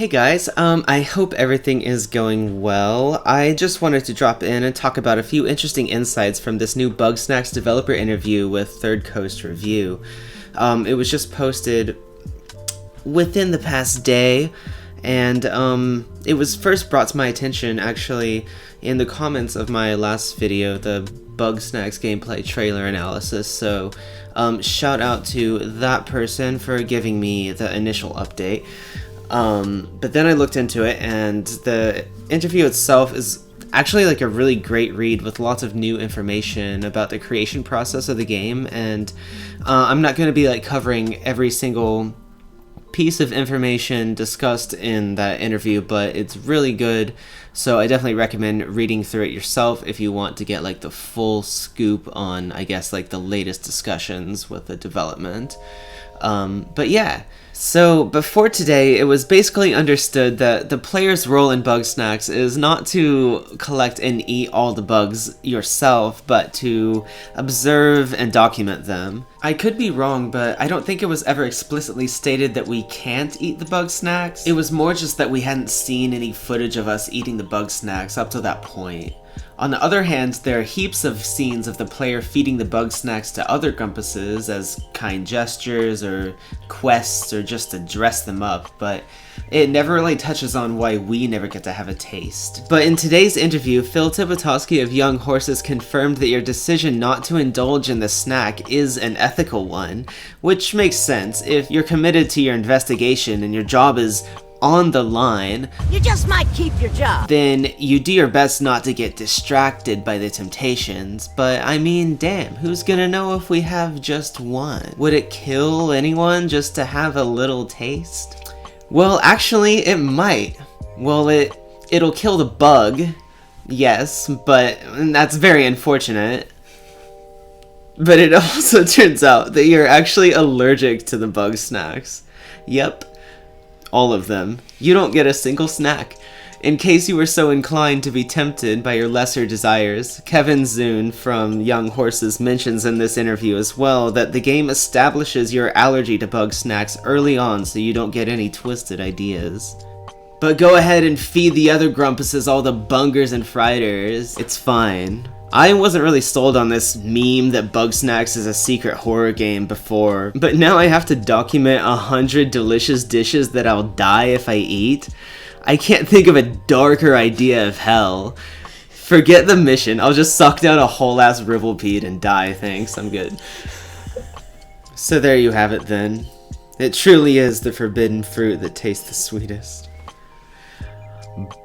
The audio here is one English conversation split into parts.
Hey guys, I hope everything is going well. I just wanted to drop in and talk about a few interesting insights from this new Bugsnax developer interview with Third Coast Review. It was just posted within the past day, and it was first brought to my attention actually in the comments of my last video, the Bugsnax gameplay trailer analysis, so shout out to that person for giving me the initial update. But then I looked into it, and the interview itself is actually like a really great read with lots of new information about the creation process of the game, and I'm not going to be like covering every single piece of information discussed in that interview, but it's really good, so I definitely recommend reading through it yourself if you want to get like the full scoop on, I guess, like the latest discussions with the development. But yeah, so before today, it was basically understood that the player's role in Bugsnax is not to collect and eat all the bugs yourself, but to observe and document them. I could be wrong, but I don't think it was ever explicitly stated that we can't eat the Bugsnax. It was more just that we hadn't seen any footage of us eating the Bugsnax up to that point. On the other hand, there are heaps of scenes of the player feeding the Bugsnax to other Grumpuses as kind gestures or quests or just to dress them up, but it never really touches on why we never get to have a taste. But in today's interview, Phil Tibotowski of Young Horses confirmed that your decision not to indulge in the snack is an ethical one, which makes sense. If you're committed to your investigation and your job is on the line, you just might keep your job. Then you do your best not to get distracted by the temptations, but I mean, damn, who's gonna know if we have just one? Would it kill anyone just to have a little taste? Well, actually, it might. Well, it'll kill the bug, yes, but that's very unfortunate. But it also turns out that you're actually allergic to the Bugsnax. Yep. All of them. You don't get a single snack. In case you were so inclined to be tempted by your lesser desires, Kevin Zune from Young Horses mentions in this interview as well that the game establishes your allergy to Bugsnax early on so you don't get any twisted ideas. But go ahead and feed the other Grumpuses all the bungers and friters. It's fine. I wasn't really sold on this meme that Bugsnax is a secret horror game before, but now I have to document 100 delicious dishes that I'll die if I eat. I can't think of a darker idea of hell. Forget the mission, I'll just suck down a whole ass Rivelpede and die, thanks, I'm good. So there you have it then. It truly is the forbidden fruit that tastes the sweetest.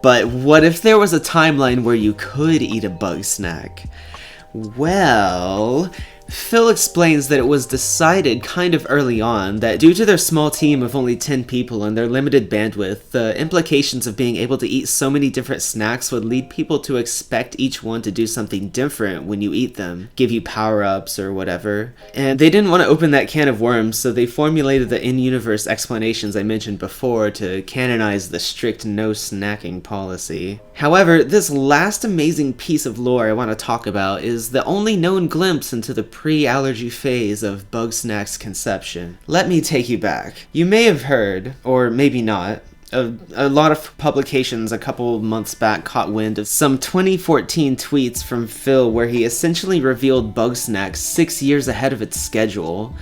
But what if there was a timeline where you could eat a Bugsnax? Well, Phil explains that it was decided kind of early on that due to their small team of only 10 people and their limited bandwidth, the implications of being able to eat so many different snacks would lead people to expect each one to do something different when you eat them, give you power-ups or whatever. And they didn't want to open that can of worms, so they formulated the in-universe explanations I mentioned before to canonize the strict no snacking policy. However, this last amazing piece of lore I want to talk about is the only known glimpse into the pre-allergy phase of Bugsnax conception. Let me take you back. You may have heard, or maybe not, a lot of publications a couple months back caught wind of some 2014 tweets from Phil where he essentially revealed Bugsnax 6 years ahead of its schedule.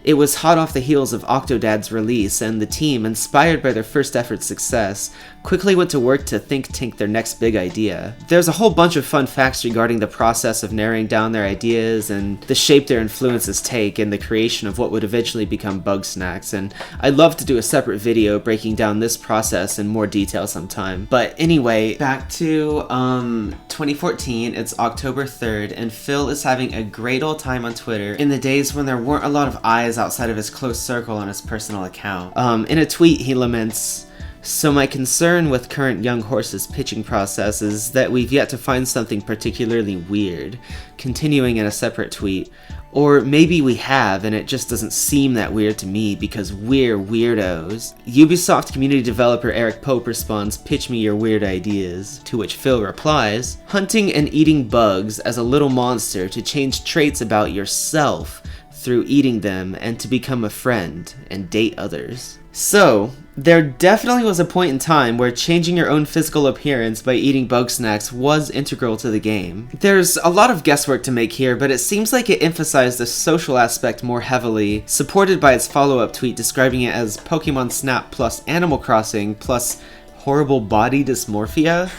It was hot off the heels of Octodad's release, and the team, inspired by their first effort's success, quickly went to work to think tank their next big idea. There's a whole bunch of fun facts regarding the process of narrowing down their ideas and the shape their influences take in the creation of what would eventually become Bugsnax, and I'd love to do a separate video breaking down this process in more detail sometime. But anyway, back to 2014, it's October 3rd, and Phil is having a great old time on Twitter in the days when there weren't a lot of eyes outside of his close circle on his personal account. In a tweet, he laments, "So my concern with current Young Horses pitching process is that we've yet to find something particularly weird." Continuing in a separate tweet, "Or maybe we have, and it just doesn't seem that weird to me because we're weirdos." Ubisoft community developer Eric Pope responds, "Pitch me your weird ideas," to which Phil replies, "Hunting and eating bugs as a little monster to change traits about yourself through eating them and to become a friend and date others." So, There definitely was a point in time where changing your own physical appearance by eating Bugsnax was integral to the game. There's a lot of guesswork to make here, but it seems like it emphasized the social aspect more heavily, supported by its follow-up tweet describing it as Pokemon Snap plus Animal Crossing plus horrible body dysmorphia.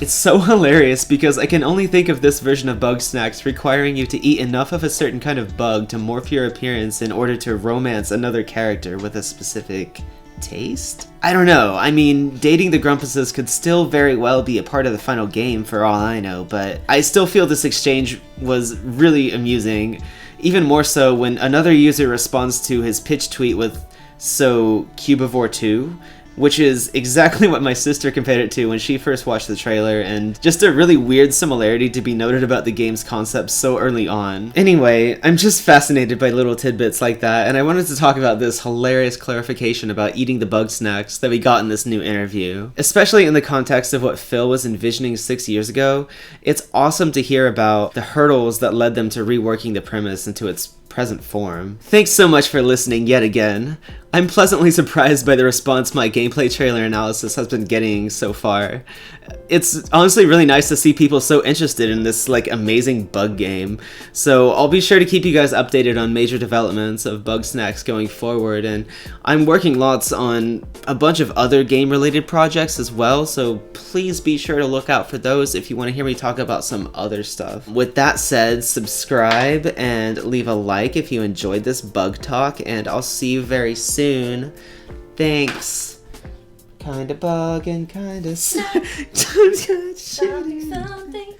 It's so hilarious because I can only think of this version of Bugsnax requiring you to eat enough of a certain kind of bug to morph your appearance in order to romance another character with a specific taste? I don't know. I mean, dating the Grumpuses could still very well be a part of the final game for all I know, but I still feel this exchange was really amusing, even more so when another user responds to his pitch tweet with, "So, Cubivore 2?" which is exactly what my sister compared it to when she first watched the trailer, and just a really weird similarity to be noted about the game's concept so early on. Anyway, I'm just fascinated by little tidbits like that, and I wanted to talk about this hilarious clarification about eating the Bugsnax that we got in this new interview. Especially in the context of what Phil was envisioning 6 years ago, it's awesome to hear about the hurdles that led them to reworking the premise into its present form. Thanks so much for listening yet again. I'm pleasantly surprised by the response my gameplay trailer analysis has been getting so far. It's honestly really nice to see people so interested in this amazing bug game. So I'll be sure to keep you guys updated on major developments of Bugsnax going forward, and I'm working lots on a bunch of other game related projects as well, so please be sure to look out for those if you want to hear me talk about some other stuff. With that said, subscribe and leave a like if you enjoyed this bug talk, and I'll see you very soon. Thanks. Kinda bug and kinda shitty. Something